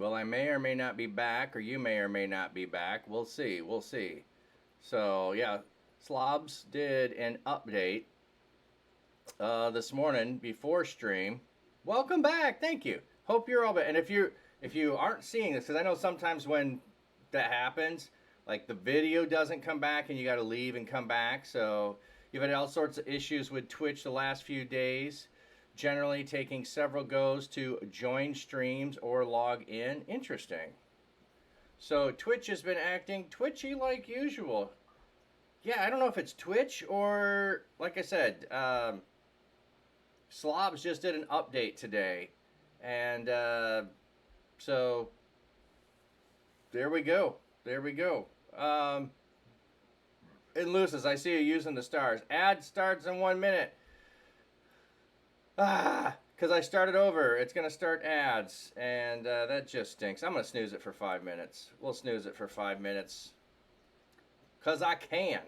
Well, I may or may not be back, or you may or may not be back. We'll see. We'll see. So, yeah, Slobs did an update this morning before stream. Welcome back. Thank you. Hope you're all. And if you aren't seeing this, because I know sometimes when that happens, like the video doesn't come back and you got to leave and come back. So you've had all sorts of issues with Twitch the last few days. Generally taking several goes to join streams or log in. Interesting. So Twitch has been acting twitchy like usual. Yeah, I don't know if it's Twitch or, like I said, Slobs just did an update today. And so there we go. There we go. And Lucis, I see you using the stars. Ad starts in 1 minute. Because I started over. It's going to start ads. And that just stinks. I'm going to snooze it for 5 minutes. We'll snooze it for 5 minutes. Because I can.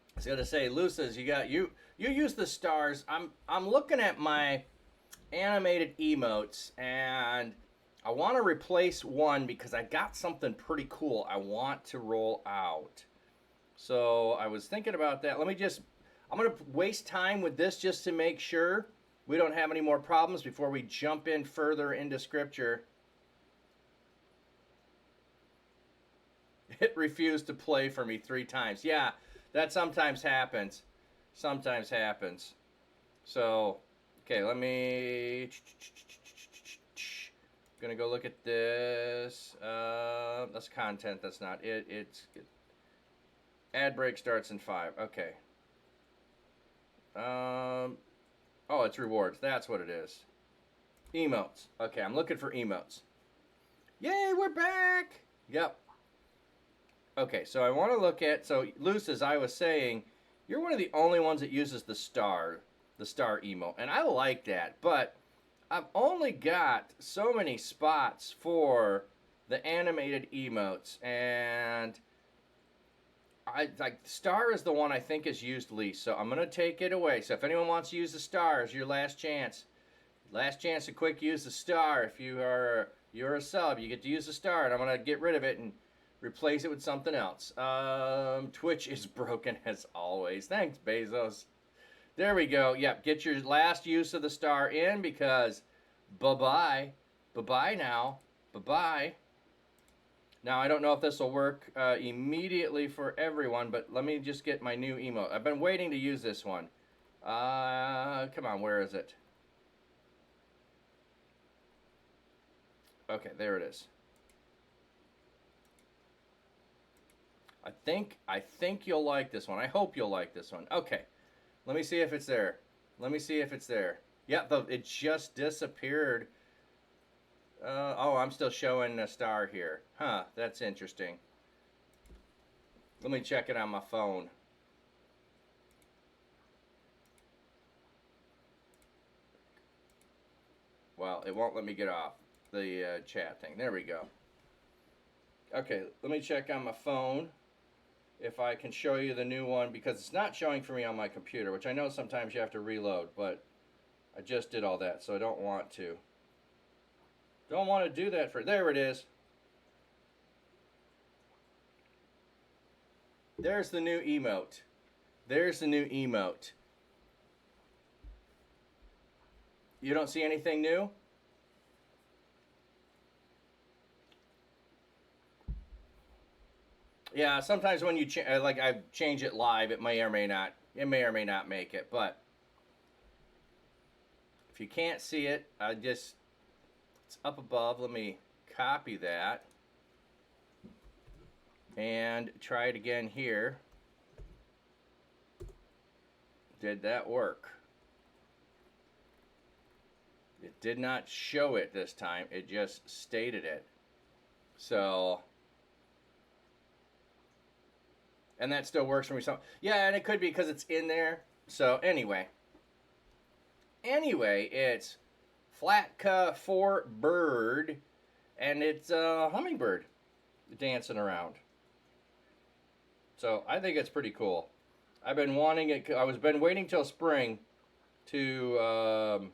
I was going to say, Lucis, you use the stars. I'm looking at my animated emotes. And I want to replace one because I got something pretty cool I want to roll out. So I was thinking about that. I'm going to waste time with this just to make sure we don't have any more problems before we jump in further into scripture. It refused to play for me 3 times. Yeah, that sometimes happens. Sometimes happens. So, okay, let me... Gonna go look at this. That's content. That's not it. It's ad break starts in 5. Okay. Oh, it's rewards. That's what it is. Emotes. Okay, I'm looking for emotes. Yay, we're back. Yep. Okay, so I want to look at. So, Luce, as I was saying, you're one of the only ones that uses the star emote, and I like that. But I've only got so many spots for the animated emotes, and star is the one I think is used least, so I'm gonna take it away. So if anyone wants to use the star, it's your last chance. Last chance to quick use the star. If you're a sub, you get to use the star, and I'm gonna get rid of it and replace it with something else. Twitch is broken as always. Thanks, Bezos. There we go. Yep, get your last use of the star in because bye-bye. Bye-bye now. Bye-bye. Now, I don't know if this will work immediately for everyone, but let me just get my new emote. I've been waiting to use this one. Come on, where is it? Okay, there it is. I think you'll like this one. I hope you'll like this one. Okay, let me see if it's there. Let me see if it's there. Yep, it just disappeared. Oh, I'm still showing a star here. Huh, that's interesting. Let me check it on my phone. Well, it won't let me get off the chat thing. There we go. Okay, let me check on my phone if I can show you the new one because it's not showing for me on my computer, which I know sometimes you have to reload, but I just did all that, so I don't want to. Don't want to do that for... There it is. There's the new emote. There's the new emote. You don't see anything new? Yeah, sometimes when you I change it live, it may or may not make it. But if you can't see it, it's up above. Let me copy that and try it again here. Did that work? It did not show it this time. It just stated it. So, and that still works for me. So, yeah, and it could be because it's in there. So, anyway, it's Flatka for bird, and it's a hummingbird dancing around. So, I think it's pretty cool. I've been wanting it. Been waiting till spring to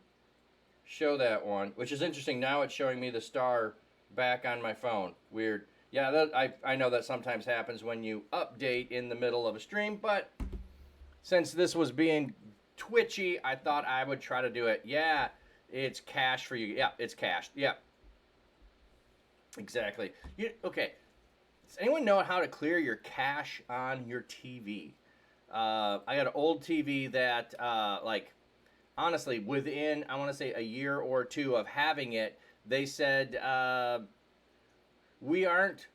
show that one, which is interesting. Now it's showing me the star back on my phone. Weird. Yeah, that, I know that sometimes happens when you update in the middle of a stream, but since this was being twitchy, I thought I would try to do it. Yeah, it's cache for you. Yeah, it's cached. Yeah, exactly. Okay. Does anyone know how to clear your cache on your TV? I got an old TV that, like, honestly, within I want to say a year or two of having it, they said we aren't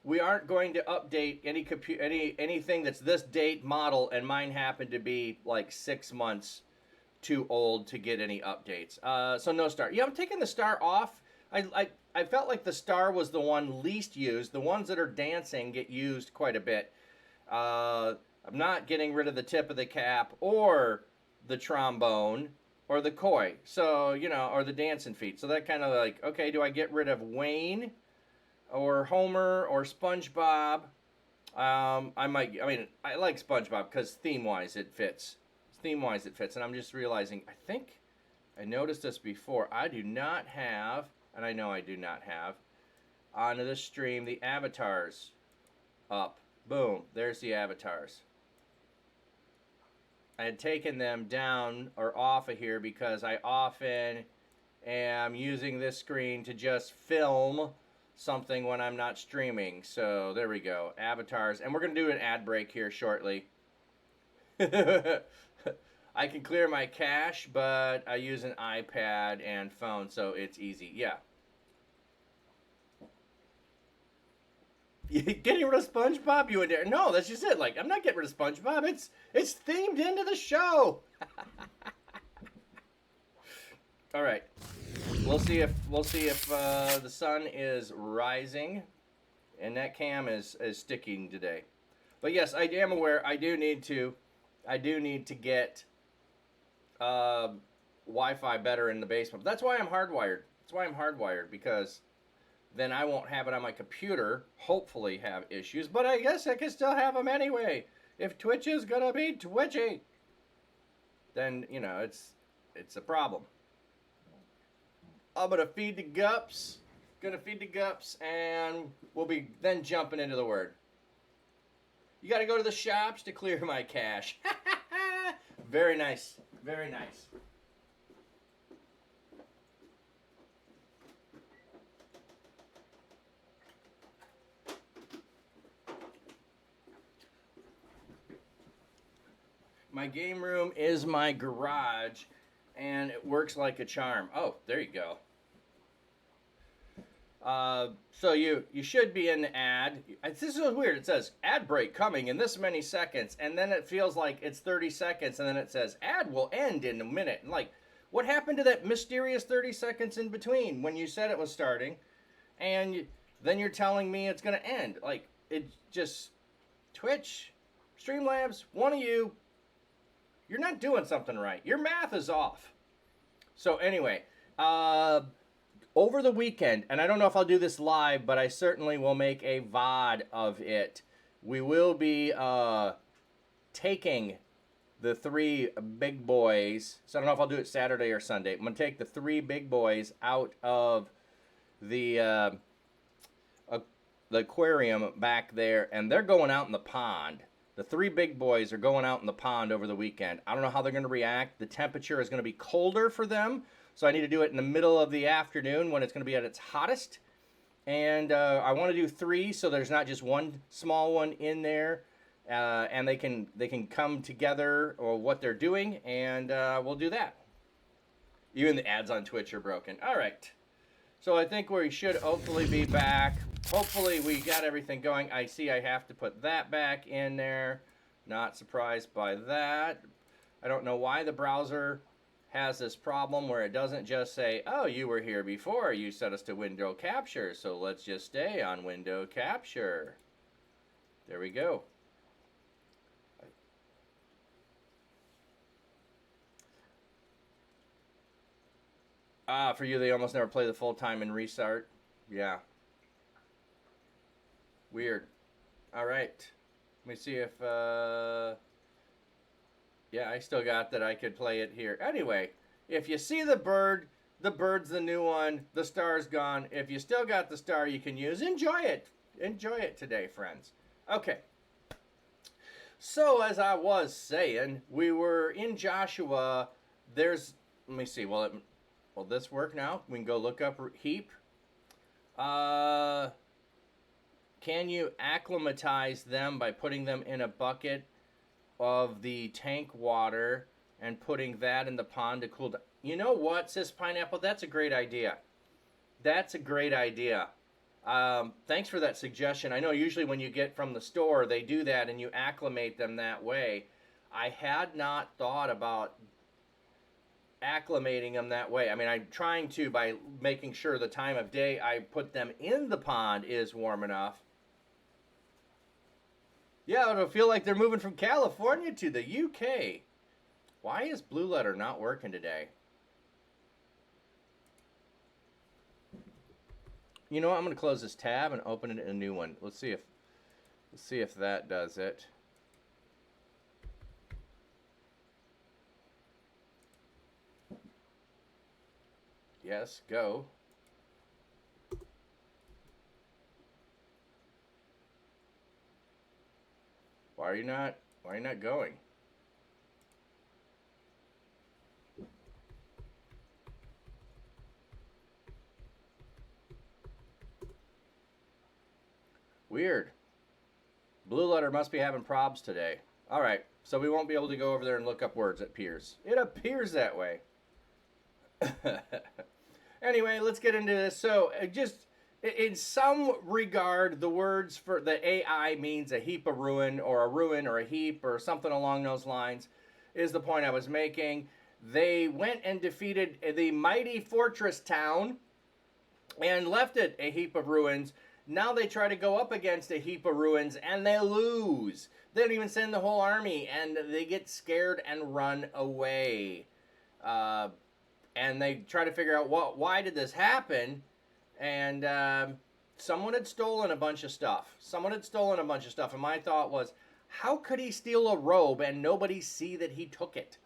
going to update anything that's this date model, and mine happened to be like 6 months too old to get any updates. So no star. Yeah, I'm taking the star off. I felt like the star was the one least used. The ones that are dancing get used quite a bit. I'm not getting rid of the tip of the cap or the trombone or the koi. So, or the dancing feet. So that kind of like, okay, do I get rid of Wayne or Homer or SpongeBob? I mean, I like SpongeBob because theme-wise it fits. Theme-wise it fits. And I'm just realizing, I think I noticed this before. I do not have, and I know I do not have, onto the stream the avatars up. Boom, there's the avatars. I had taken them down or off of here because I often am using this screen to just film something when I'm not streaming. So there we go, avatars. And we're going to do an ad break here shortly. I can clear my cache, but I use an iPad and phone, so it's easy. Yeah. Getting rid of SpongeBob, you and there? No, that's just it. Like, I'm not getting rid of SpongeBob. It's themed into the show. All right, we'll see if the sun is rising, and that cam is sticking today. But yes, I am aware. I do need to get Wi-Fi better in the basement. But that's why I'm hardwired. Because then I won't have it on my computer, hopefully have issues, but I guess I can still have them anyway. If Twitch is gonna be twitchy, then, it's a problem. I'm gonna feed the gups, and we'll be then jumping into the word. You gotta go to the shops to clear my cache. Very nice, very nice. My game room is my garage, and it works like a charm. Oh, there you go. So you should be in the ad. This is weird. It says ad break coming in this many seconds, and then it feels like it's 30 seconds, and then it says ad will end in a minute. And like, what happened to that mysterious 30 seconds in between when you said it was starting, and then you're telling me it's gonna end? Like, it just Twitch, Streamlabs, one of you. You're not doing something right. Your math is off. So anyway, over the weekend, and I don't know if I'll do this live, but I certainly will make a VOD of it. We will be taking the 3 big boys. So I don't know if I'll do it Saturday or Sunday. I'm going to take the 3 big boys out of the aquarium back there, and they're going out in the pond. The 3 big boys are going out in the pond over the weekend. I don't know how they're going to react. The temperature is going to be colder for them, so I need to do it in the middle of the afternoon when it's going to be at its hottest. And I want to do 3, so there's not just one small one in there, and they can come together or what they're doing, and we'll do that. Even the ads on Twitch are broken. All right. So I think we should hopefully be back. Hopefully we got everything going. I see I have to put that back in there. Not surprised by that. I don't know why the browser has this problem where it doesn't just say, oh, you were here before. You set us to window capture. So let's just stay on window capture. There we go. For you, they almost never play the full time and restart. Yeah. Weird. All right. Let me see if, yeah, I still got that I could play it here. Anyway, if you see the bird The bird's the new one. The star's gone. If you still got the star you can use, enjoy it. Enjoy it today, friends. Okay. So, as I was saying, we were in Joshua. Let me see. Will this work now? We can go look up heap. Can you acclimatize them by putting them in a bucket of the tank water and putting that in the pond to cool down? You know what, says Pineapple? That's a great idea. That's a great idea. Thanks for that suggestion. I know usually when you get from the store, they do that and you acclimate them that way. I had not thought about acclimating them that way. I mean, I'm trying to by making sure the time of day I put them in the pond is warm enough. Yeah, it'll feel like they're moving from California to the UK. Why is Blue Letter not working today? You know what? I'm going to close this tab and open it in a new one. Let's see if that does it. Yes, go. Why are you not going? Weird. Blue Letter must be having probs today. All right, so we won't be able to go over there and look up words, it appears. It appears that way. Anyway, let's get into this. So, just in some regard, the words for the AI means a heap of ruin or a heap or something along those lines is the point I was making. They went and defeated the mighty fortress town and left it a heap of ruins. Now they try to go up against a heap of ruins and they lose. They don't even send the whole army and they get scared and run away. And they try to figure out why did this happen? And someone had stolen a bunch of stuff. And my thought was, how could he steal a robe and nobody see that he took it?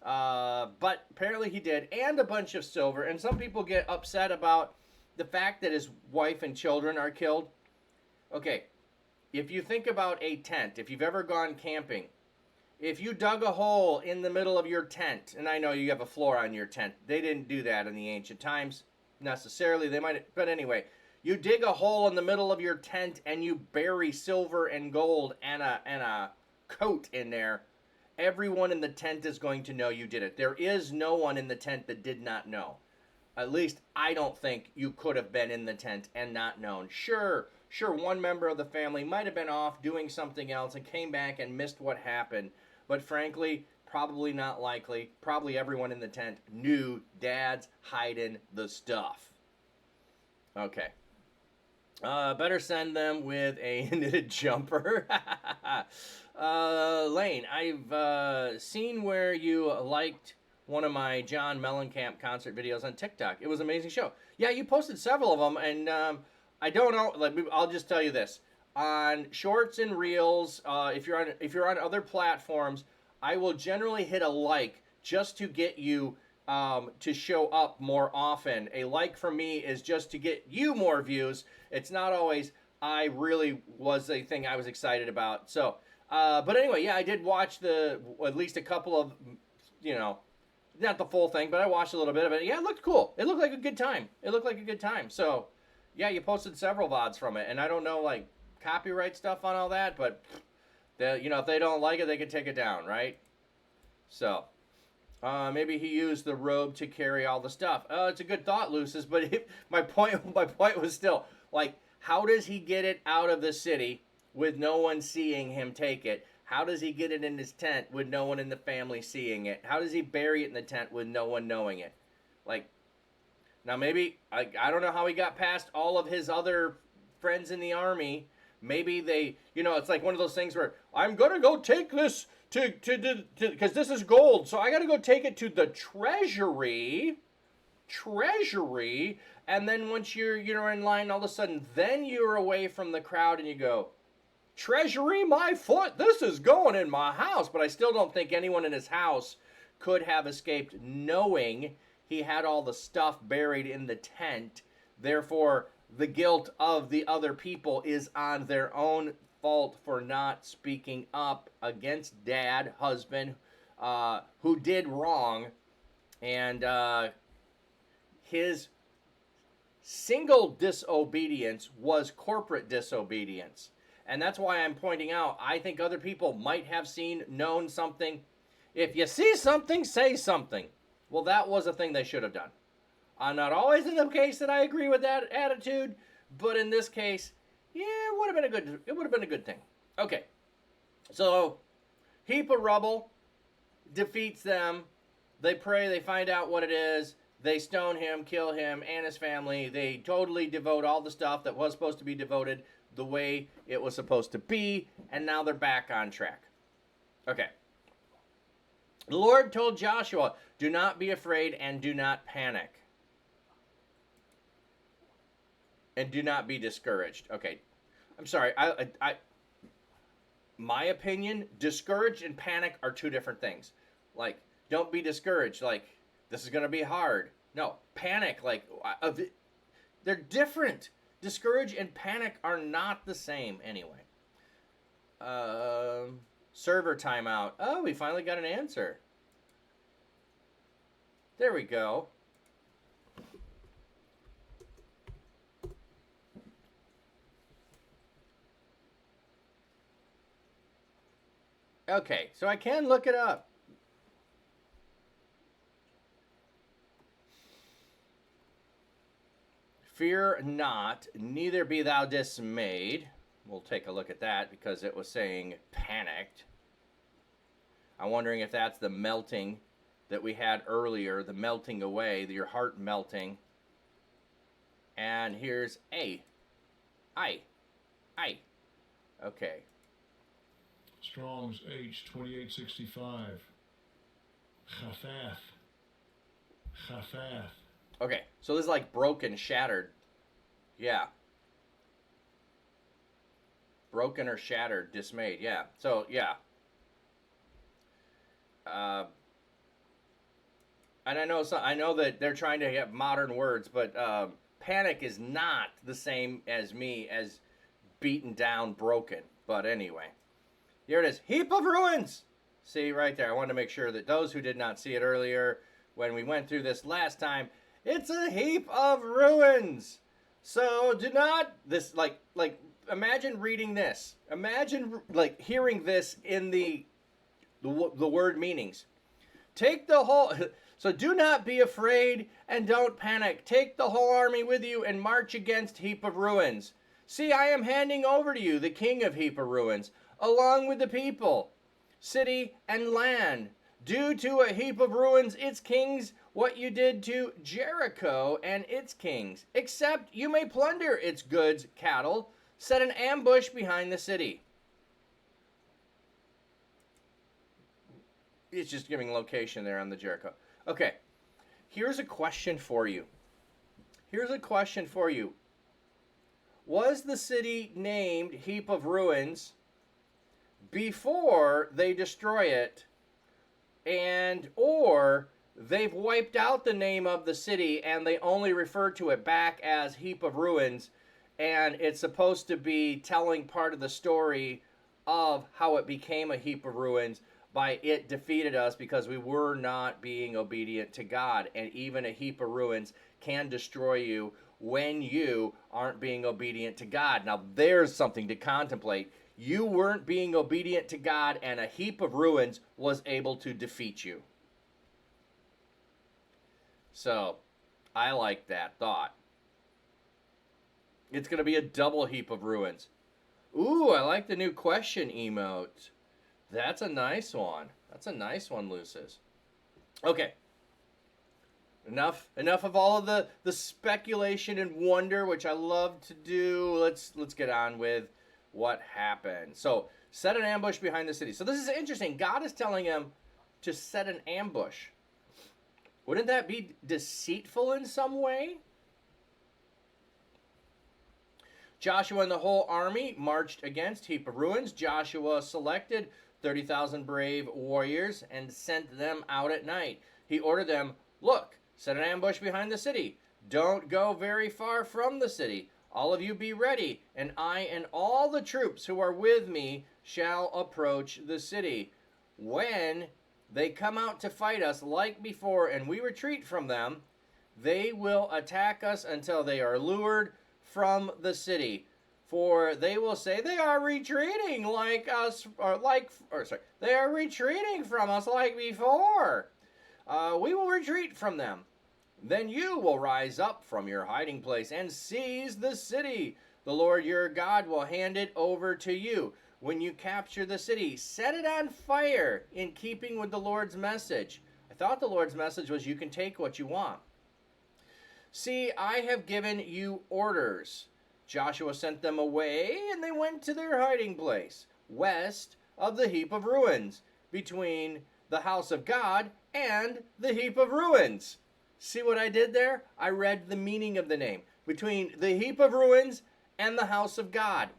But apparently he did, and a bunch of silver. And some people get upset about the fact that his wife and children are killed. Okay, if you think about a tent, if you've ever gone camping, if you dug a hole in the middle of your tent, and I know you have a floor on your tent. They didn't do that in the ancient times necessarily. They might, but anyway, you dig a hole in the middle of your tent and you bury silver and gold and a coat in there. Everyone in the tent is going to know you did it. There is no one in the tent that did not know. At least I don't think you could have been in the tent and not known. Sure, one member of the family might have been off doing something else and came back and missed what happened. But frankly, probably not likely. Probably everyone in the tent knew Dad's hiding the stuff. Okay. Better send them with a knitted jumper. Lane, I've seen where you liked one of my John Mellencamp concert videos on TikTok. It was an amazing show. Yeah, you posted several of them, and I don't know. I'll just tell you this: on Shorts and Reels, if you're on other platforms, I will generally hit a like just to get you to show up more often. A like for me is just to get you more views. It's not always I really was a thing I was excited about. So, but anyway, yeah, I did watch at least a couple of, not the full thing, but I watched a little bit of it. Yeah, it looked cool. It looked like a good time. So, yeah, you posted several VODs from it, and I don't know, like, copyright stuff on all that, but, if they don't like it, they can take it down, right? So, maybe he used the robe to carry all the stuff. It's a good thought, Lucis, but my point was still, like, how does he get it out of the city with no one seeing him take it? How does he get it in his tent with no one in the family seeing it? How does he bury it in the tent with no one knowing it? Like, now maybe, I don't know how he got past all of his other friends in the army. Maybe they, it's like one of those things where, I'm going to go take this because this is gold, so I got to go take it to the treasury, and then once you're in line, all of a sudden, then you're away from the crowd and you go, treasury, my foot, this is going in my house. But I still don't think anyone in his house could have escaped knowing he had all the stuff buried in the tent. Therefore, the guilt of the other people is on their own fault for not speaking up against dad, husband, who did wrong. And his single disobedience was corporate disobedience. And that's why I'm pointing out, I think other people might have seen, known something. If you see something, say something. Well, that was a thing they should have done. I'm not always in the case that I agree with that attitude, but in this case, yeah, it would have been a good thing. Okay. So, heap of rubble defeats them. They pray, they find out what it is. They stone him, kill him, and his family. They totally devote all the stuff that was supposed to be devoted the way it was supposed to be, and now they're back on track. Okay. The Lord told Joshua, do not be afraid and do not panic. And do not be discouraged. Okay. I'm sorry. My opinion, discouraged and panic are two different things. Like, don't be discouraged. Like, this is going to be hard. No, panic. Like, they're different. Discourage and panic are not the same anyway. Server timeout. Oh, we finally got an answer. There we go. Okay, so I can look it up. Fear not, neither be thou dismayed. We'll take a look at that because it was saying panicked. I'm wondering if that's the melting that we had earlier, the melting away, your heart melting. And here's A. I. Okay. Strong's H 2865. Chaffath. Okay, so this is like broken, shattered. Yeah. Broken or shattered, dismayed. Yeah. So, yeah. And I know that they're trying to have modern words, but panic is not the same as beaten down, broken. But anyway, here it is. Heap of ruins. See right there. I wanted to make sure that those who did not see it earlier when we went through this last time, it's a heap of ruins. So do not imagine reading this. Imagine like hearing this in the word meanings. Take the whole. So do not be afraid and don't panic. Take the whole army with you and march against heap of ruins. See, I am handing over to you the king of heap of ruins, along with the people, city and land. Do to a heap of ruins its kings what you did to Jericho and its kings, except you may plunder its goods, cattle, set an ambush behind the city. It's just giving location there on the Jericho. Okay, here's a question for you. Was the city named Heap of Ruins before they destroy it, and or they've wiped out the name of the city and they only refer to it back as Heap of Ruins, and it's supposed to be telling part of the story of how it became a heap of ruins by it defeated us because we were not being obedient to God. And even a heap of ruins can destroy you when you aren't being obedient to God. Now there's something to contemplate. You weren't being obedient to God, and a heap of ruins was able to defeat you. So, I like that thought. It's going to be a double heap of ruins. Ooh, I like the new question emote. That's a nice one. That's a nice one, Lucis. Okay. Enough of all of the speculation and wonder, which I love to do. Let's get on with what happened. So, set an ambush behind the city. So this is interesting. God is telling him to set an ambush. Wouldn't that be deceitful in some way? Joshua and the whole army marched against heap of ruins. Joshua selected 30,000 brave warriors and sent them out at night. He ordered them, look, Set an ambush behind the city. Don't go very far from the city. All of you be ready, and I and all the troops who are with me shall approach the city. When they come out to fight us like before and we retreat from them, they will attack us until they are lured from the city. For they will say, they are retreating like us, they are retreating from us like before. We will retreat from them. Then you will rise up from your hiding place and seize the city. The Lord your God will hand it over to you. When you capture the city, set it on fire in keeping with the Lord's message. I thought the Lord's message was you can take what you want. See, I have given you orders. Joshua sent them away, and they went to their hiding place, west of the heap of ruins, between the house of God and the heap of ruins. See what I did there? I read the meaning of the name. Between the heap of ruins and the house of God.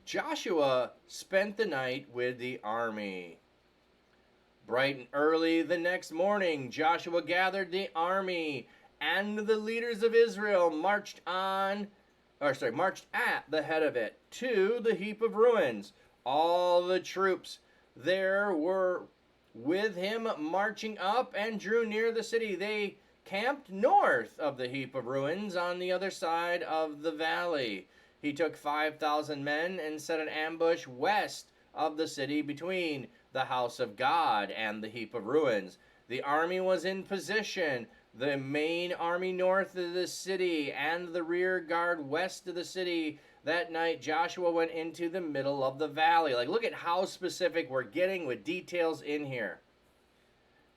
Joshua spent the night with the army. Bright and early the next morning, Joshua gathered the army, and the leaders of Israel marched at the head of it to the heap of ruins. All the troops there were with him marching up and drew near the city. They camped north of the heap of ruins on the other side of the valley. He took 5,000 men and set an ambush west of the city between the house of God and the heap of ruins. The army was in position, the main army north of the city and the rear guard west of the city. That night, Joshua went into the middle of the valley. Like, look at how specific we're getting with details in here.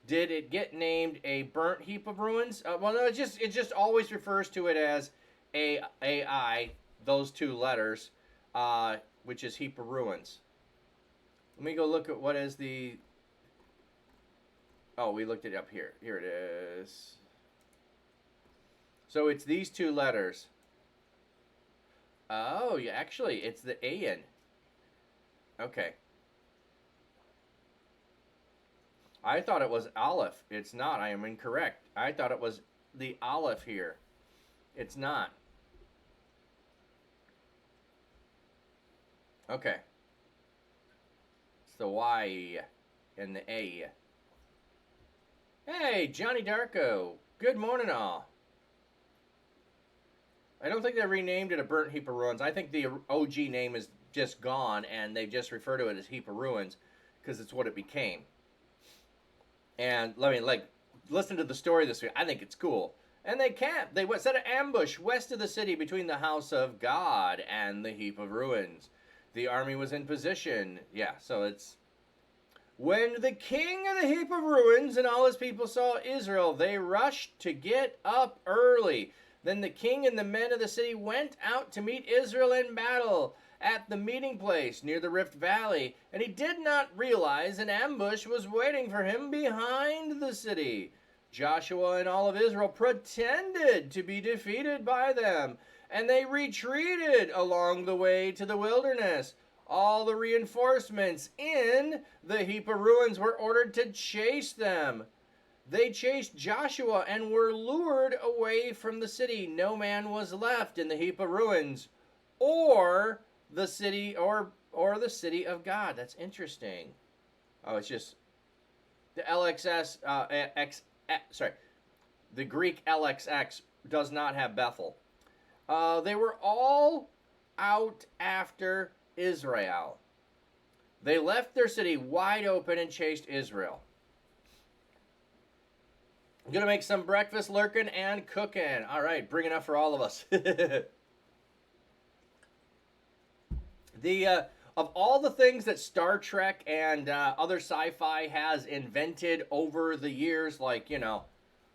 Did it get named a burnt heap of ruins? Well, no, it just always refers to it as AI, those two letters, which is heap of ruins. Let me go look at what is the... Oh, we looked it up here. Here it is. So it's these two letters. Oh, yeah, actually, it's the Ayin. Okay. I thought it was Aleph. It's not. I am incorrect. I thought it was the Aleph here. It's not. Okay. It's the Y and the A. Hey, Johnny Darko. Good morning, all. I don't think they renamed it a burnt heap of ruins. I think the OG name is just gone, and they just refer to it as heap of ruins because it's what it became. And listen to the story this week. I think it's cool. And they camped. They set an ambush west of the city between the house of God and the heap of ruins. The army was in position. Yeah, so it's... When the king of the heap of ruins and all his people saw Israel, they rushed to get up early. Then the king and the men of the city went out to meet Israel in battle at the meeting place near the Rift Valley, and he did not realize an ambush was waiting for him behind the city. Joshua and all of Israel pretended to be defeated by them, and they retreated along the way to the wilderness. All the reinforcements in the heap of ruins were ordered to chase them. They chased Joshua and were lured away from the city. No man was left in the heap of ruins or the city or the city of God. That's interesting. Oh, it's just the the Greek LXX does not have Bethel. They were all out after Israel. They left their city wide open and chased Israel. I'm going to make some breakfast lurking and cooking. All right, bring enough for all of us. Of all the things that Star Trek and other sci-fi has invented over the years, like,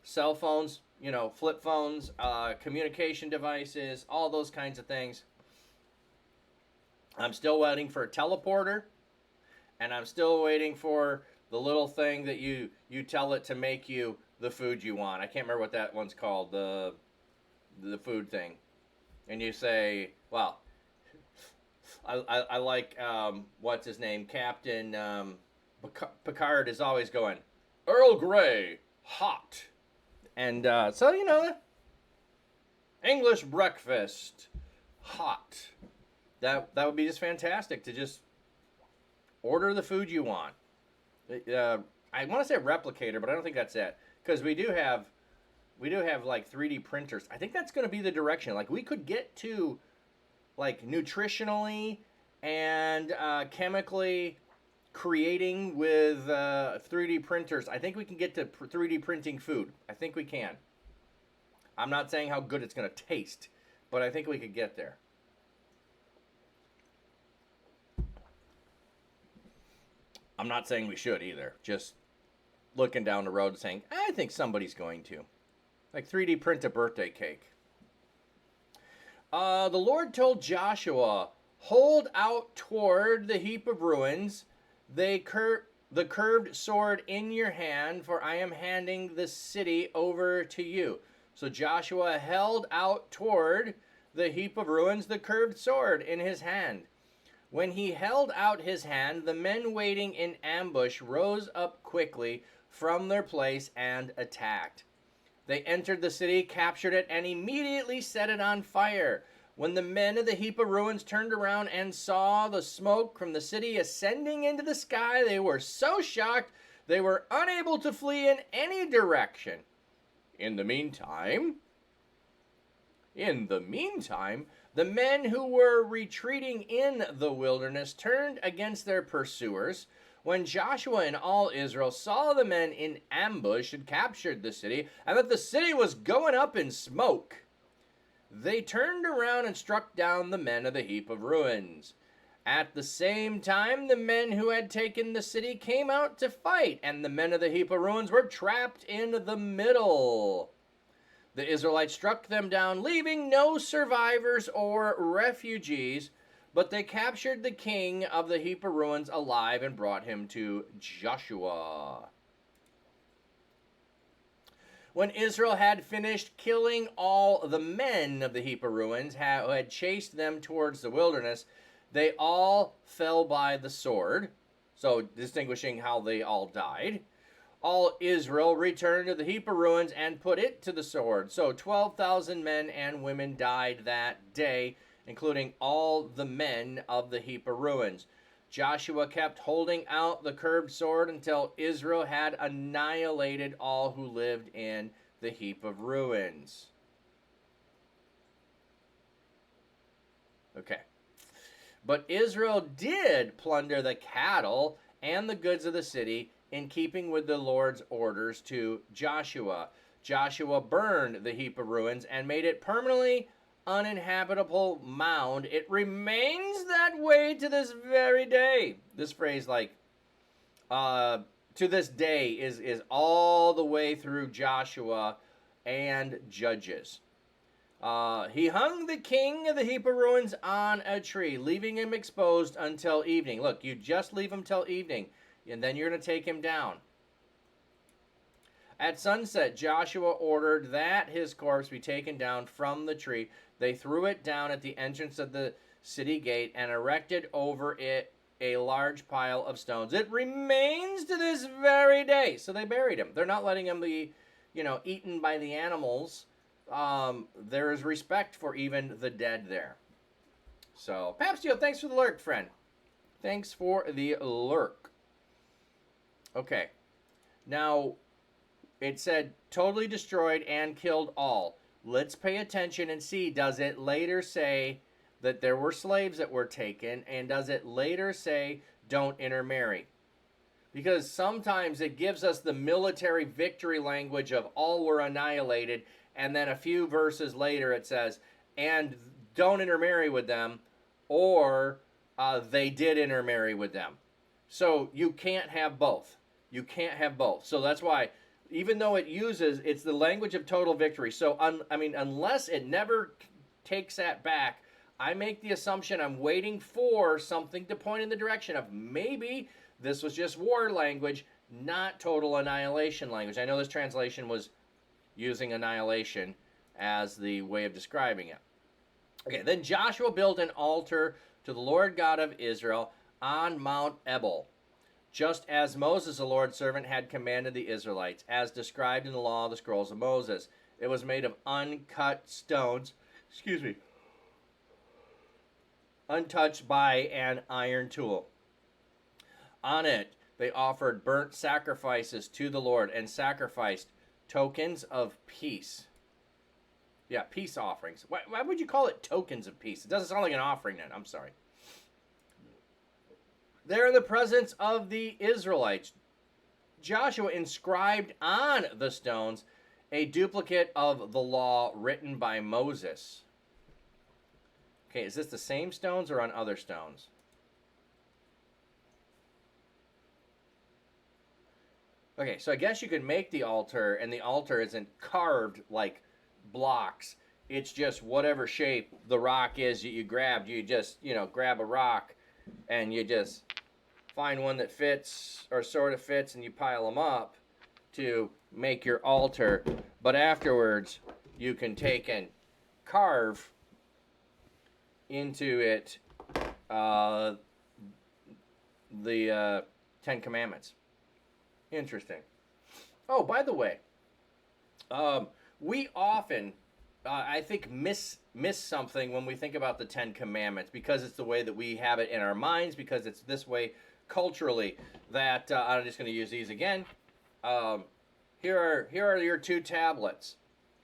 cell phones, flip phones, communication devices, all those kinds of things, I'm still waiting for a teleporter, and I'm still waiting for the little thing that you tell it to make you the food you want. I can't remember what that one's called, the food thing. And you say, well, I like, what's his name? Captain Picard is always going, Earl Grey, hot. And so, English breakfast, hot. That would be just fantastic to just order the food you want. I want to say replicator, but I don't think that's it, because we do have like 3D printers. I think that's going to be the direction. Like, we could get to like nutritionally and chemically creating with 3D printers. I think we can get to 3D printing food. I think we can. I'm not saying how good it's going to taste, but I think we could get there. I'm not saying we should either. Just looking down the road saying, I think somebody's going to. Like 3D print a birthday cake. The Lord told Joshua, hold out toward the heap of ruins, the curved sword in your hand, for I am handing the city over to you. So Joshua held out toward the heap of ruins, the curved sword in his hand. When he held out his hand, the men waiting in ambush rose up quickly from their place and attacked. They entered the city, captured it, and immediately set it on fire. When the men of the heap of ruins turned around and saw the smoke from the city ascending into the sky, they were so shocked they were unable to flee in any direction. In the meantime, the men who were retreating in the wilderness turned against their pursuers. When Joshua and all Israel saw the men in ambush had captured the city, and that the city was going up in smoke, they turned around and struck down the men of the heap of ruins. At the same time, the men who had taken the city came out to fight, and the men of the heap of ruins were trapped in the middle. The Israelites struck them down, leaving no survivors or refugees, but they captured the king of the heap of ruins alive and brought him to Joshua. When Israel had finished killing all the men of the heap of ruins who had chased them towards the wilderness, they all fell by the sword, so distinguishing how they all died. All Israel returned to the heap of ruins and put it to the sword. So 12,000 men and women died that day, including all the men of the heap of ruins. Joshua kept holding out the curved sword until Israel had annihilated all who lived in the heap of ruins. Okay. But Israel did plunder the cattle and the goods of the city, in keeping with the Lord's orders to Joshua. Joshua burned the heap of ruins and made it permanently uninhabitable mound. It remains that way to this very day. This phrase, like, to this day, is all the way through Joshua and Judges. He hung the king of the heap of ruins on a tree, leaving him exposed until evening. Look, you just leave him till evening, and then you're going to take him down. At sunset, Joshua ordered that his corpse be taken down from the tree. They threw it down at the entrance of the city gate and erected over it a large pile of stones. It remains to this very day. So they buried him. They're not letting him be, eaten by the animals. There is respect for even the dead there. So, Papstio, thanks for the lurk, friend. Thanks for the lurk. Okay. Now, it said totally destroyed and killed all. Let's pay attention and see, does it later say that there were slaves that were taken, and does it later say don't intermarry? Because sometimes it gives us the military victory language of all were annihilated, and then a few verses later it says, and don't intermarry with them, or they did intermarry with them. So you can't have both. You can't have both. So that's why, even though it's the language of total victory. So, unless it never takes that back, I make the assumption I'm waiting for something to point in the direction of maybe this was just war language, not total annihilation language. I know this translation was using annihilation as the way of describing it. Okay, then Joshua built an altar to the Lord God of Israel on Mount Ebal. just as Moses, the Lord's servant, had commanded the Israelites, as described in the law of the scrolls of Moses. It was made of uncut stones, untouched by an iron tool. On it, they offered burnt sacrifices to the Lord and sacrificed tokens of peace. Yeah, peace offerings. Why would you call it tokens of peace? It doesn't sound like an offering then. I'm sorry. There in the presence of the Israelites, Joshua inscribed on the stones a duplicate of the law written by Moses. Okay, is this the same stones or on other stones? Okay, so I guess you could make the altar, and the altar isn't carved like blocks. It's just whatever shape the rock is that you grabbed. You just, grab a rock, and you just find one that fits or sort of fits, and you pile them up to make your altar. But afterwards, you can take and carve into it the Ten Commandments. Interesting. Oh, by the way, we often, I think, miss something when we think about the Ten Commandments, because it's the way that we have it in our minds, because it's this way culturally, that I'm just going to use these again. Here are your two tablets.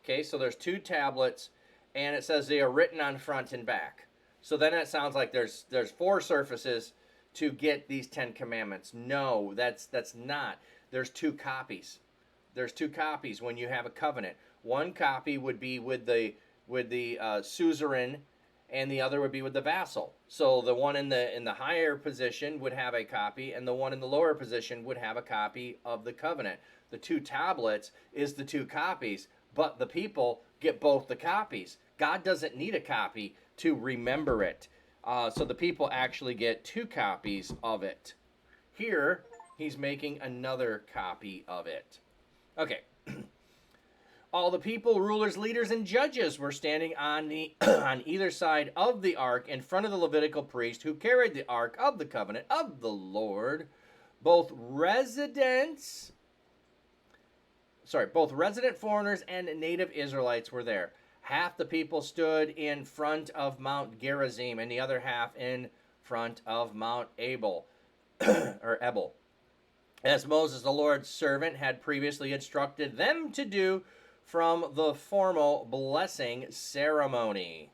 Okay, so there's two tablets, and it says they are written on front and back. So then it sounds like there's four surfaces to get these Ten Commandments. No, that's not. There's two copies. There's two copies when you have a covenant. One copy would be with the suzerain, and the other would be with the vassal. So the one in the higher position would have a copy, and the one in the lower position would have a copy of the covenant. The two tablets is the two copies, but the people get both the copies. God doesn't need a copy to remember it. So the people actually get two copies of it. Here, he's making another copy of it. Okay. All the people, rulers, leaders, and judges were standing on either side of the ark in front of the Levitical priest who carried the ark of the covenant of the Lord. Both resident foreigners and native Israelites were there. Half the people stood in front of Mount Gerizim, and the other half in front of Mount Ebal, as Moses, the Lord's servant, had previously instructed them to do from the formal blessing ceremony.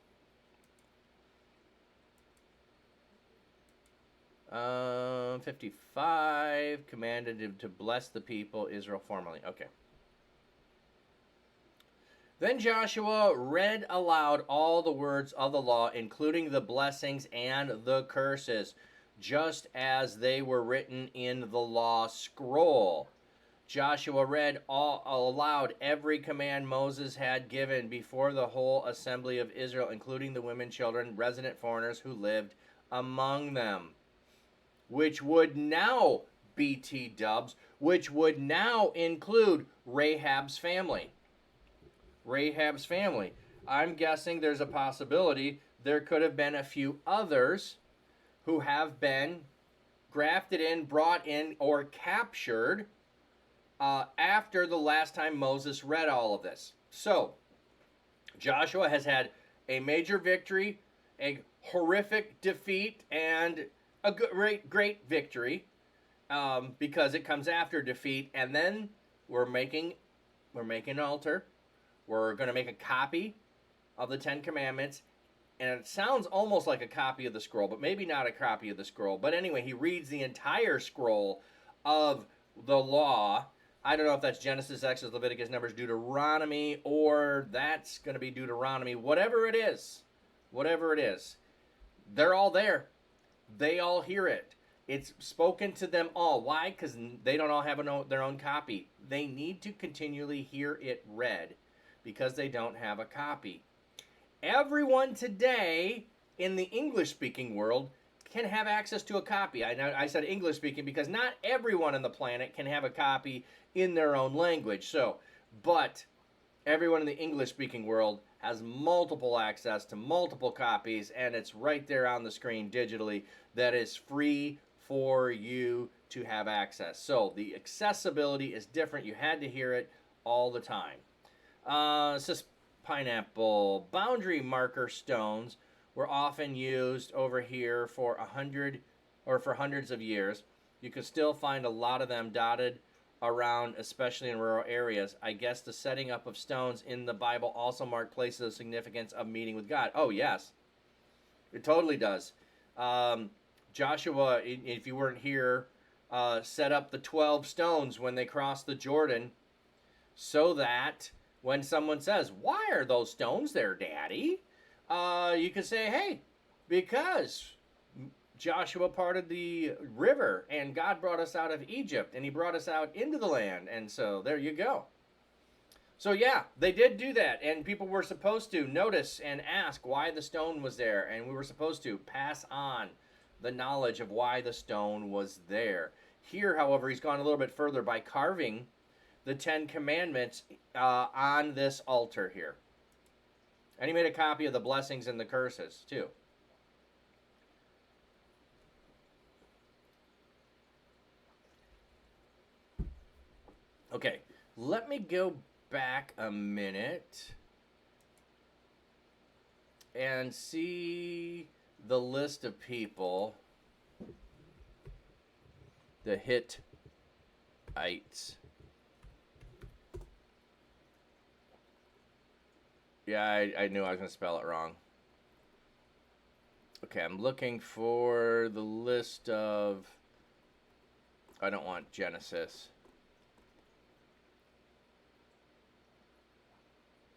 55, commanded to bless the people, Israel, formally. Okay. Then Joshua read aloud all the words of the law, including the blessings and the curses, just as they were written in the law scroll. Joshua read aloud every command Moses had given before the whole assembly of Israel, including the women, children, resident foreigners who lived among them, which would now, BT dubs, which would now include Rahab's family. Rahab's family. I'm guessing there's a possibility there could have been a few others who have been grafted in, brought in, or captured after the last time Moses read all of this. So, Joshua has had a major victory, a horrific defeat, and a great victory, because it comes after defeat. And then we're making an altar. We're going to make a copy of the Ten Commandments, and it sounds almost like a copy of the scroll, but maybe not a copy of the scroll. But anyway, he reads the entire scroll of the law. I don't know if that's Genesis, Exodus, Leviticus, Numbers, Deuteronomy, or that's going to be Deuteronomy. Whatever it is, they're all there. They all hear it. It's spoken to them all. Why? Because they don't all have their own copy. They need to continually hear it read, because they don't have a copy. Everyone today in the English-speaking world can have access to a copy. I said English-speaking because not everyone on the planet can have a copy in their own language. But everyone in the English-speaking world has multiple access to multiple copies, and it's right there on the screen digitally that is free for you to have access. So the accessibility is different. You had to hear it all the time. It says pineapple. Boundary marker stones were often used over here for hundreds of years. You can still find a lot of them dotted around, especially in rural areas. I guess the setting up of stones in the Bible also mark places of significance of meeting with God. Oh, yes. It totally does. Joshua, if you weren't here, set up the 12 stones when they crossed the Jordan so that when someone says, "Why are those stones there, Daddy?" You can say, "Hey, because Joshua parted the river and God brought us out of Egypt and he brought us out into the land." And so there you go. So yeah, they did do that, and people were supposed to notice and ask why the stone was there, and we were supposed to pass on the knowledge of why the stone was there. Here, however, he's gone a little bit further by carving the 10 Commandments on this altar here. And he made a copy of the blessings and the curses, too. Okay, let me go back a minute and see the list of people. The Hittites. Yeah, I knew I was going to spell it wrong. Okay, I'm looking for the list of... I don't want Genesis.